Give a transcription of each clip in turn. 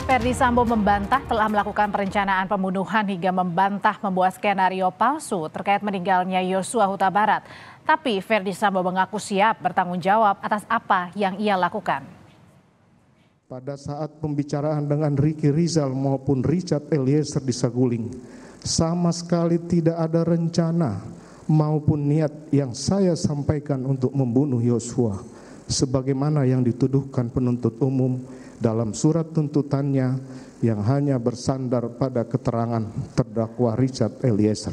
Ferdy Sambo membantah telah melakukan perencanaan pembunuhan hingga membantah membuat skenario palsu terkait meninggalnya Yosua Huta Barat. Tapi Ferdy Sambo mengaku siap bertanggung jawab atas apa yang ia lakukan. Pada saat pembicaraan dengan Ricky Rizal maupun Richard Eliezer di Saguling, sama sekali tidak ada rencana maupun niat yang saya sampaikan untuk membunuh Yosua, sebagaimana yang dituduhkan penuntut umum dalam surat tuntutannya yang hanya bersandar pada keterangan terdakwa Richard Eliezer.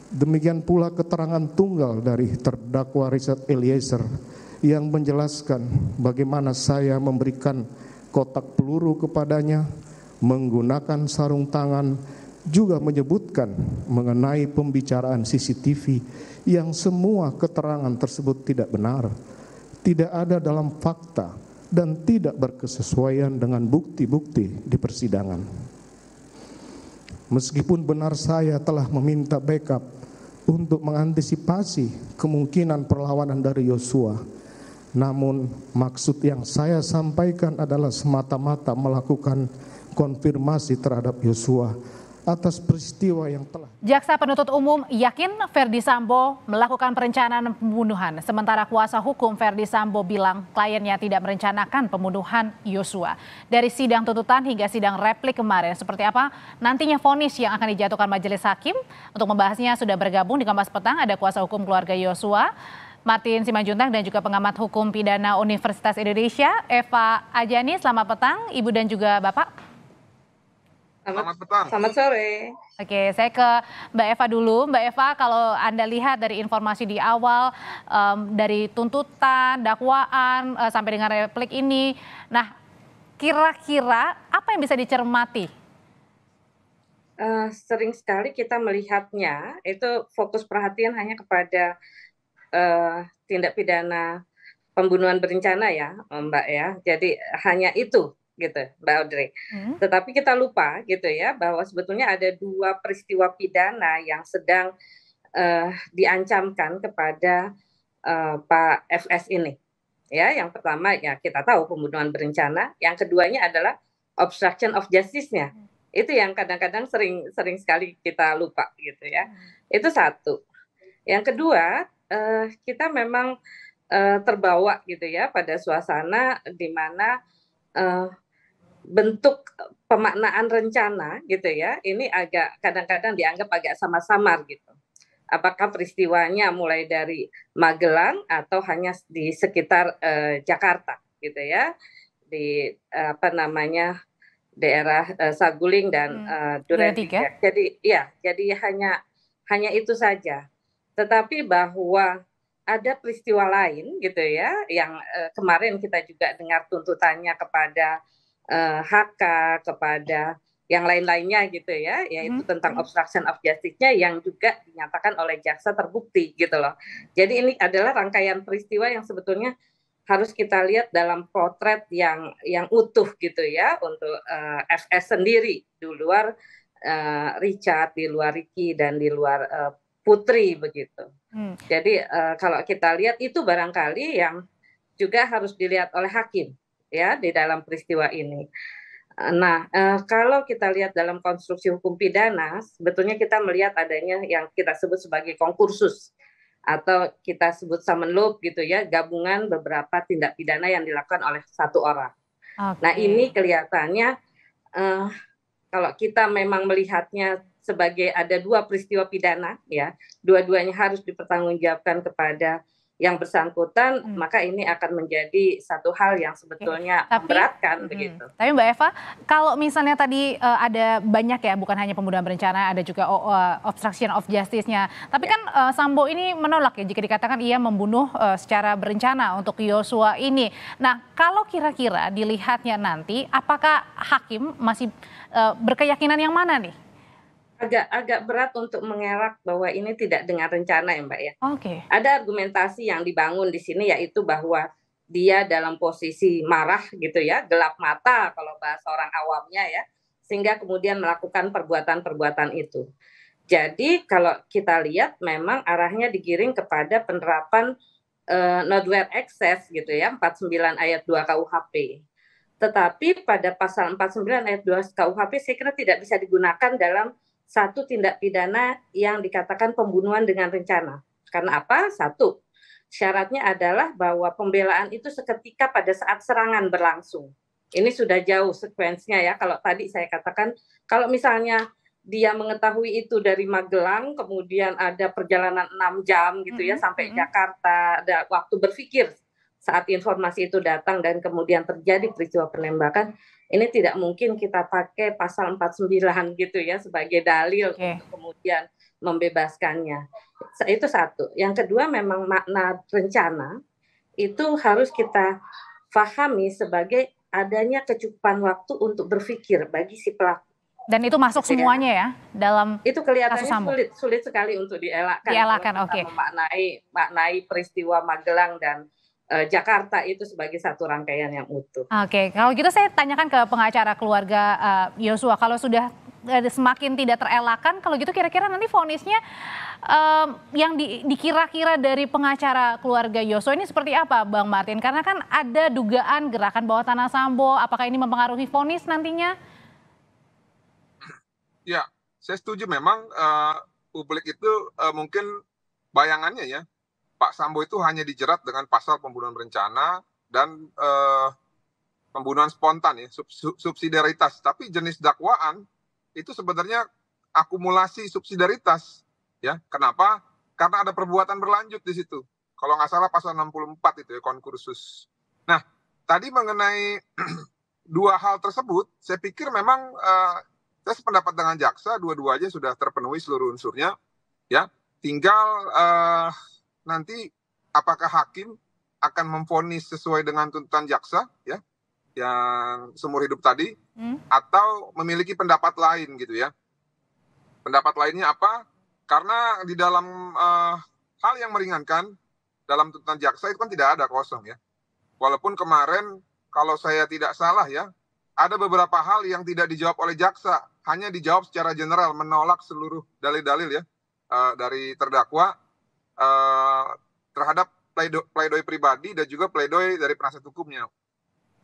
Demikian pula keterangan tunggal dari terdakwa Richard Eliezer yang menjelaskan bagaimana saya memberikan kotak peluru kepadanya, menggunakan sarung tangan, juga menyebutkan mengenai pembicaraan CCTV yang semua keterangan tersebut tidak benar, tidak ada dalam fakta, dan tidak berkesesuaian dengan bukti-bukti di persidangan. Meskipun benar saya telah meminta backup untuk mengantisipasi kemungkinan perlawanan dari Yosua, namun maksud yang saya sampaikan adalah semata-mata melakukan konfirmasi terhadap Yosua atas peristiwa yang telah. Jaksa penuntut umum yakin Ferdy Sambo melakukan perencanaan pembunuhan. Sementara kuasa hukum Ferdy Sambo bilang kliennya tidak merencanakan pembunuhan Yosua. Dari sidang tuntutan hingga sidang replik kemarin, seperti apa nantinya vonis yang akan dijatuhkan majelis hakim? Untuk membahasnya sudah bergabung di Kompas Petang ada kuasa hukum keluarga Yosua, Martin Simanjuntak, dan juga pengamat hukum pidana Universitas Indonesia, Eva Ajani. Selamat petang, Ibu dan juga Bapak. Selamat petang. Selamat sore. Oke, saya ke Mbak Eva dulu. Mbak Eva, kalau Anda lihat dari informasi di awal, dari tuntutan, dakwaan, sampai dengan replik ini, nah kira-kira apa yang bisa dicermati? Sering sekali kita melihatnya, itu fokus perhatian hanya kepada tindak pidana pembunuhan berencana ya, Mbak ya. Jadi hanya itu gitu, Mbak Audrey. Tetapi kita lupa gitu ya bahwa sebetulnya ada dua peristiwa pidana yang sedang diancamkan kepada Pak FS ini. Ya, yang pertama ya kita tahu pembunuhan berencana, yang keduanya adalah obstruction of justice-nya. Itu yang kadang-kadang sering sekali kita lupa gitu ya. Itu satu. Yang kedua, kita memang terbawa gitu ya pada suasana di mana bentuk pemaknaan rencana gitu ya, ini agak kadang-kadang dianggap agak samar-samar gitu. Apakah peristiwanya mulai dari Magelang atau hanya di sekitar Jakarta gitu ya, di daerah Saguling dan Duren 3. Jadi hanya itu saja. Tetapi bahwa ada peristiwa lain gitu ya, yang kemarin kita juga dengar tuntutannya kepada HK, kepada yang lain-lainnya gitu ya, yaitu tentang obstruction of justice-nya yang juga dinyatakan oleh jaksa terbukti gitu loh. Jadi ini adalah rangkaian peristiwa yang sebetulnya harus kita lihat dalam potret yang utuh gitu ya untuk FS sendiri, di luar Richard, di luar Ricky, dan di luar Putri begitu. Jadi kalau kita lihat itu barangkali yang juga harus dilihat oleh hakim ya di dalam peristiwa ini. Nah, kalau kita lihat dalam konstruksi hukum pidana, sebetulnya kita melihat adanya yang kita sebut sebagai konkursus atau kita sebut summon loop gitu ya, gabungan beberapa tindak pidana yang dilakukan oleh satu orang. Nah, ini kelihatannya kalau kita memang melihatnya sebagai ada dua peristiwa pidana ya, dua-duanya harus dipertanggungjawabkan kepada yang bersangkutan, maka ini akan menjadi satu hal yang sebetulnya memberatkan begitu. Tapi Mbak Eva, kalau misalnya tadi ada banyak ya, bukan hanya pembunuhan berencana, ada juga obstruction of justice-nya. Tapi kan Sambo ini menolak ya jika dikatakan ia membunuh secara berencana untuk Yosua ini. Nah, kalau kira-kira dilihatnya nanti, apakah hakim masih berkeyakinan yang mana nih? Agak berat untuk mengelak bahwa ini tidak dengan rencana ya Mbak ya. Ada argumentasi yang dibangun di sini yaitu bahwa dia dalam posisi marah gitu ya, gelap mata kalau bahasa orang awamnya ya, sehingga kemudian melakukan perbuatan-perbuatan itu. Jadi kalau kita lihat memang arahnya digiring kepada penerapan notwhere excess gitu ya, 49 ayat 2 KUHP. Tetapi pada pasal 49 ayat 2 KUHP saya kira tidak bisa digunakan dalam satu tindak pidana yang dikatakan pembunuhan dengan rencana. Karena apa? Satu, syaratnya adalah bahwa pembelaan itu seketika pada saat serangan berlangsung. Ini sudah jauh sekuensinya ya. Kalau tadi saya katakan, kalau misalnya dia mengetahui itu dari Magelang, kemudian ada perjalanan 6 jam gitu ya sampai Jakarta, ada waktu berpikir saat informasi itu datang dan kemudian terjadi peristiwa penembakan, ini tidak mungkin kita pakai pasal 49 gitu ya sebagai dalil untuk kemudian membebaskannya. Itu satu. Yang kedua, memang makna rencana itu harus kita pahami sebagai adanya kecukupan waktu untuk berpikir bagi si pelaku. Dan itu masuk semuanya ya dalam itu kelihatannya sulit sekali untuk dielakkan. Oke. Maknai peristiwa Magelang dan Jakarta itu sebagai satu rangkaian yang utuh. Oke, kalau gitu saya tanyakan ke pengacara keluarga Yosua, kalau sudah semakin tidak terelakkan, kalau gitu kira-kira nanti vonisnya yang dikira-kira dari pengacara keluarga Yosua ini seperti apa, Bang Martin? Karena kan ada dugaan gerakan bawah tanah Sambo, apakah ini mempengaruhi vonis nantinya? Ya, saya setuju memang publik itu mungkin bayangannya ya, Pak Sambo itu hanya dijerat dengan pasal pembunuhan berencana dan pembunuhan spontan ya, subsidiaritas. Tapi jenis dakwaan itu sebenarnya akumulasi subsidiaritas ya. Kenapa? Karena ada perbuatan berlanjut di situ. Kalau nggak salah pasal 64 itu ya, konkursus. Nah, tadi mengenai dua hal tersebut, saya pikir memang saya sependapat dengan jaksa, dua-duanya sudah terpenuhi seluruh unsurnya ya. Tinggal nanti apakah hakim akan memvonis sesuai dengan tuntutan jaksa ya yang seumur hidup tadi atau memiliki pendapat lain gitu ya. Pendapat lainnya apa? Karena di dalam hal yang meringankan dalam tuntutan jaksa itu kan tidak ada kosong ya. Walaupun kemarin kalau saya tidak salah ya, ada beberapa hal yang tidak dijawab oleh jaksa, hanya dijawab secara general, menolak seluruh dalil-dalil ya dari terdakwa terhadap pledoi pribadi dan juga pledoi dari penasihat hukumnya.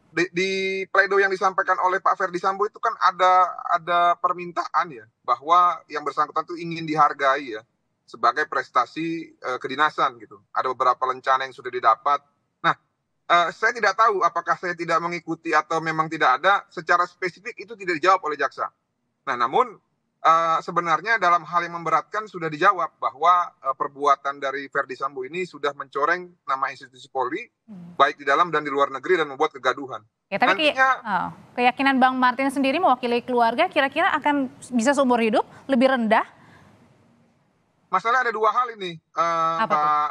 Di pledoi yang disampaikan oleh Pak Ferdi Sambo itu kan ada permintaan ya bahwa yang bersangkutan itu ingin dihargai ya sebagai prestasi kedinasan gitu. Ada beberapa lencana yang sudah didapat. Nah, saya tidak tahu apakah saya tidak mengikuti atau memang tidak ada. Secara spesifik itu tidak dijawab oleh jaksa. Nah, namun sebenarnya dalam hal yang memberatkan sudah dijawab bahwa perbuatan dari Ferdi Sambo ini sudah mencoreng nama institusi Polri baik di dalam dan di luar negeri dan membuat kegaduhan. Ya, tapi keyakinan Bang Martin sendiri mewakili keluarga kira-kira akan bisa seumur hidup lebih rendah? Masalah ada dua hal ini, Mbak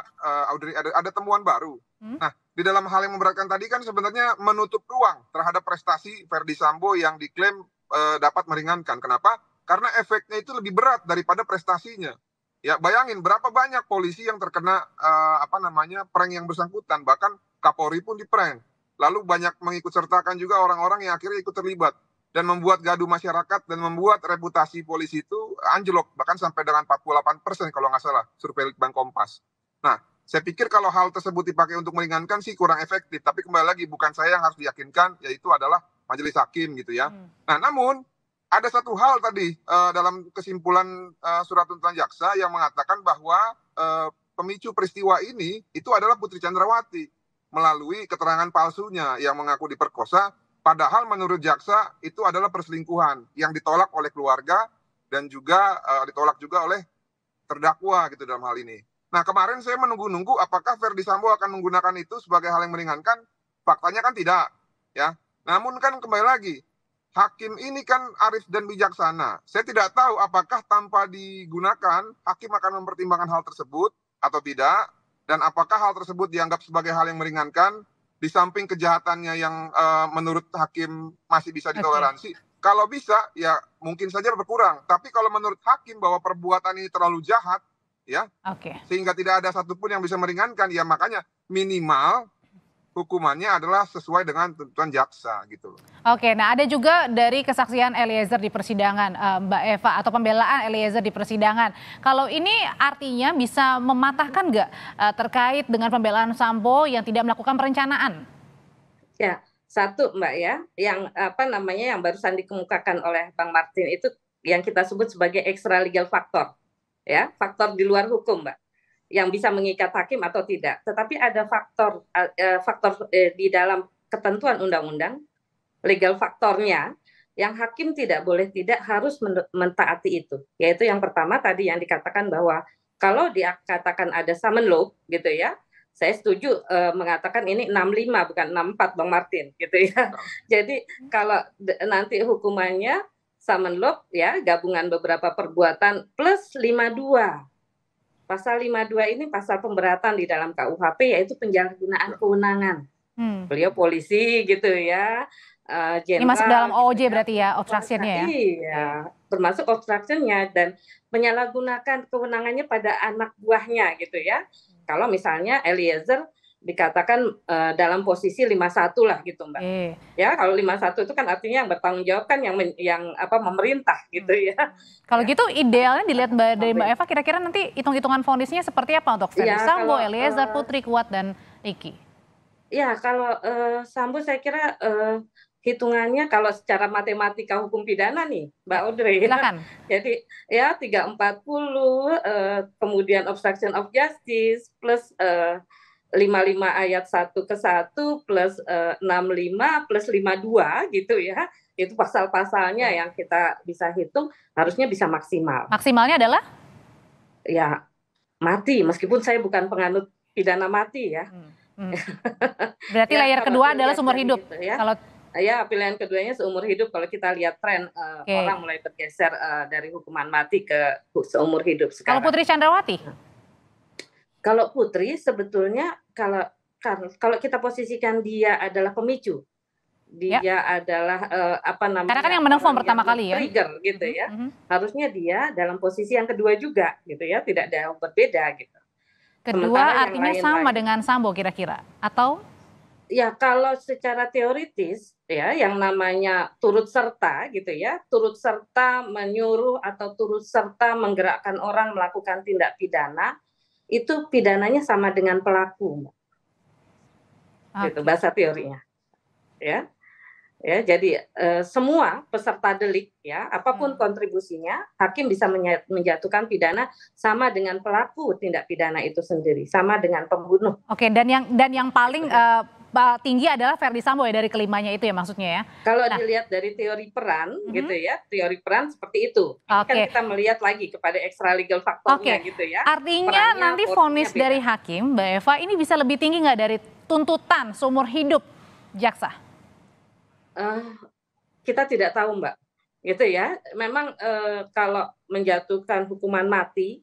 Audrey, ada temuan baru. Nah, di dalam hal yang memberatkan tadi kan sebenarnya menutup ruang terhadap prestasi Ferdi Sambo yang diklaim dapat meringankan. Kenapa? Karena efeknya itu lebih berat daripada prestasinya. Ya, bayangin berapa banyak polisi yang terkena prank yang bersangkutan, bahkan Kapolri pun diprank. Lalu banyak mengikut sertakan juga orang-orang yang akhirnya ikut terlibat dan membuat gaduh masyarakat dan membuat reputasi polisi itu anjlok bahkan sampai dengan 48% kalau nggak salah survei Litbang Kompas. Nah, saya pikir kalau hal tersebut dipakai untuk meringankan sih kurang efektif. Tapi kembali lagi bukan saya yang harus diyakinkan, yaitu adalah majelis hakim gitu ya. Nah, namun ada satu hal tadi dalam kesimpulan surat tuntutan jaksa yang mengatakan bahwa pemicu peristiwa ini itu adalah Putri Chandrawati melalui keterangan palsunya yang mengaku diperkosa, padahal menurut jaksa itu adalah perselingkuhan yang ditolak oleh keluarga dan juga ditolak juga oleh terdakwa gitu dalam hal ini. Nah, kemarin saya menunggu-nunggu apakah Ferdi Sambo akan menggunakan itu sebagai hal yang meringankan. Faktanya kan tidak ya. Namun kan kembali lagi, hakim ini kan arif dan bijaksana. Saya tidak tahu apakah tanpa digunakan hakim akan mempertimbangkan hal tersebut atau tidak, dan apakah hal tersebut dianggap sebagai hal yang meringankan di samping kejahatannya yang menurut hakim masih bisa ditoleransi. Kalau bisa ya mungkin saja berkurang. Tapi kalau menurut hakim bahwa perbuatan ini terlalu jahat ya, sehingga tidak ada satupun yang bisa meringankan, ya makanya minimal hukumannya adalah sesuai dengan tuntutan jaksa gitu. Oke, nah ada juga dari kesaksian Eliezer di persidangan, Mbak Eva, atau pembelaan Eliezer di persidangan. Kalau ini artinya bisa mematahkan nggak terkait dengan pembelaan Sambo yang tidak melakukan perencanaan? Ya, Satu Mbak ya, yang apa namanya yang barusan dikemukakan oleh Bang Martin itu yang kita sebut sebagai extra legal factor, ya, faktor di luar hukum Mbak, yang bisa mengikat hakim atau tidak. Tetapi ada faktor di dalam ketentuan undang-undang, legal faktornya, yang hakim tidak boleh tidak harus mentaati itu. Yaitu yang pertama tadi yang dikatakan bahwa kalau dikatakan ada summon law gitu ya, saya setuju mengatakan ini 65 bukan 64 Bang Martin gitu ya. Jadi kalau nanti hukumannya summon law ya, gabungan beberapa perbuatan plus 52. Pasal 52 ini pasal pemberatan di dalam KUHP, yaitu penyalahgunaan kewenangan. Beliau polisi gitu ya. Ini masuk dalam OOJ gitu berarti ya, obstruction-nya ya? Iya, termasuk obstruction-nya dan menyalahgunakan kewenangannya pada anak buahnya gitu ya. Kalau misalnya Eliezer dikatakan dalam posisi 51 lah gitu Mbak. Ya, kalau 51 itu kan artinya yang bertanggung jawab kan yang memerintah gitu ya. Kalau gitu idealnya dilihat dari Mbak Eva, kira-kira nanti hitung-hitungan vonisnya seperti apa untuk Ferdy Sambo, Eliezer, Putri, Kuat, dan Ricky? Ya, kalau Sambo saya kira hitungannya kalau secara matematika hukum pidana nih, Mbak Audrey. Silakan. Jadi ya 340, kemudian obstruction of justice plus 55 ayat 1 ke 1 plus 65 plus 52 gitu ya. Itu pasal-pasalnya yang kita bisa hitung harusnya bisa maksimal. Maksimalnya adalah? Ya mati, meskipun saya bukan penganut pidana mati ya. Berarti ya, layer kedua adalah seumur hidup. Gitu, ya. Kalau ya pilihan keduanya seumur hidup kalau kita lihat tren orang mulai bergeser dari hukuman mati ke seumur hidup sekarang. Kalau Putri Chandrawati? Kalau Putri sebetulnya kalau kita posisikan dia adalah pemicu, dia adalah apa namanya? Karena kan yang menelpon pertama kali ya. Trigger gitu ya. Harusnya dia dalam posisi yang kedua juga gitu ya, tidak jauh berbeda gitu. Kedua artinya sama dengan Sambo kira-kira atau? Ya kalau secara teoritis ya yang namanya turut serta gitu ya, turut serta menyuruh atau turut serta menggerakkan orang melakukan tindak pidana, itu pidananya sama dengan pelaku. Gitu bahasa teorinya. Ya. Ya, jadi semua peserta delik ya, apapun kontribusinya, hakim bisa menjatuhkan pidana sama dengan pelaku tindak pidana itu sendiri, sama dengan pembunuh. Oke, dan yang paling tinggi adalah Ferdy Sambo ya dari kelimanya itu ya maksudnya ya. Kalau dilihat dari teori peran gitu ya, teori peran seperti itu. Kan kita melihat lagi kepada extra legal faktornya gitu ya. Artinya nanti vonis dari hakim, Mbak Eva, ini bisa lebih tinggi nggak dari tuntutan seumur hidup jaksa? Kita tidak tahu Mbak, gitu ya. Memang kalau menjatuhkan hukuman mati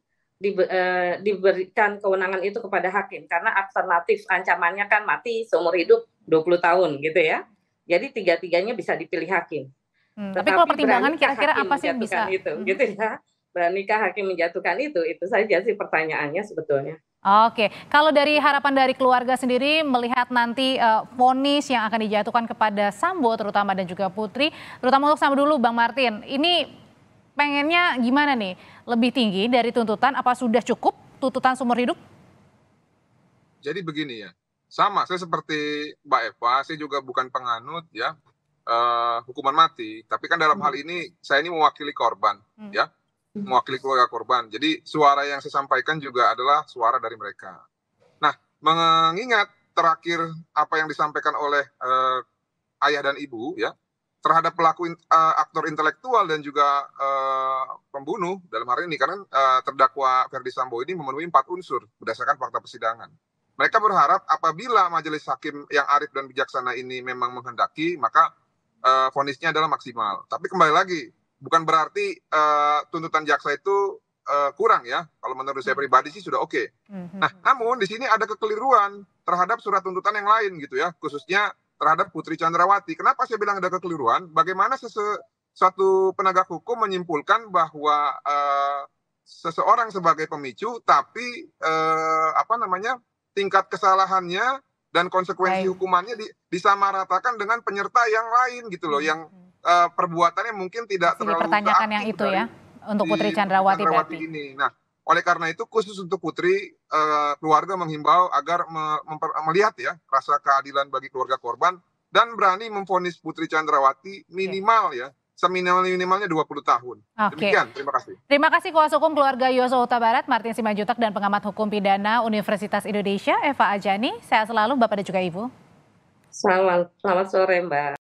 diberikan kewenangan itu kepada hakim karena alternatif ancamannya kan mati seumur hidup 20 tahun gitu ya. Jadi tiga-tiganya bisa dipilih hakim. Tapi kalau pertimbangan kira-kira apa sih bisa itu, gitu ya? Beranikah hakim menjatuhkan itu? Itu saja sih pertanyaannya sebetulnya. Oke, kalau dari harapan dari keluarga sendiri melihat nanti vonis yang akan dijatuhkan kepada Sambo terutama dan juga Putri, terutama untuk Sambo dulu Bang Martin, ini pengennya gimana nih? Lebih tinggi dari tuntutan, apa sudah cukup tuntutan seumur hidup? Jadi begini ya, sama saya seperti Mbak Eva, saya juga bukan penganut ya hukuman mati, tapi kan dalam hal ini saya ini mewakili korban ya. Mewakili keluarga korban. Jadi suara yang saya sampaikan juga adalah suara dari mereka. Nah, mengingat terakhir apa yang disampaikan oleh ayah dan ibu ya terhadap pelaku aktor intelektual dan juga pembunuh dalam hal ini karena terdakwa Ferdy Sambo ini memenuhi 4 unsur berdasarkan fakta persidangan. Mereka berharap apabila majelis hakim yang arif dan bijaksana ini memang menghendaki maka vonisnya adalah maksimal. Tapi kembali lagi bukan berarti tuntutan jaksa itu kurang ya. Kalau menurut saya pribadi sih sudah oke. Nah, namun di sini ada kekeliruan terhadap surat tuntutan yang lain gitu ya, khususnya terhadap Putri Chandrawati. Kenapa saya bilang ada kekeliruan? Bagaimana suatu penegak hukum menyimpulkan bahwa seseorang sebagai pemicu, tapi tingkat kesalahannya dan konsekuensi hukumannya disamaratakan dengan penyerta yang lain gitu loh, yang perbuatannya mungkin tidak terlalu dipertanyakan yang itu ya untuk Putri Chandrawati ini. Nah, oleh karena itu khusus untuk Putri, keluarga menghimbau agar melihat ya rasa keadilan bagi keluarga korban dan berani memvonis Putri Chandrawati minimal ya, seminimal-minimalnya 20 tahun. Demikian, terima kasih. Terima kasih kuasa hukum keluarga Yosua Huta Barat, Martin Simanjuntak, dan pengamat hukum pidana Universitas Indonesia, Eva Ajani. Sehat selalu Bapak dan juga Ibu. Selamat sore Mbak.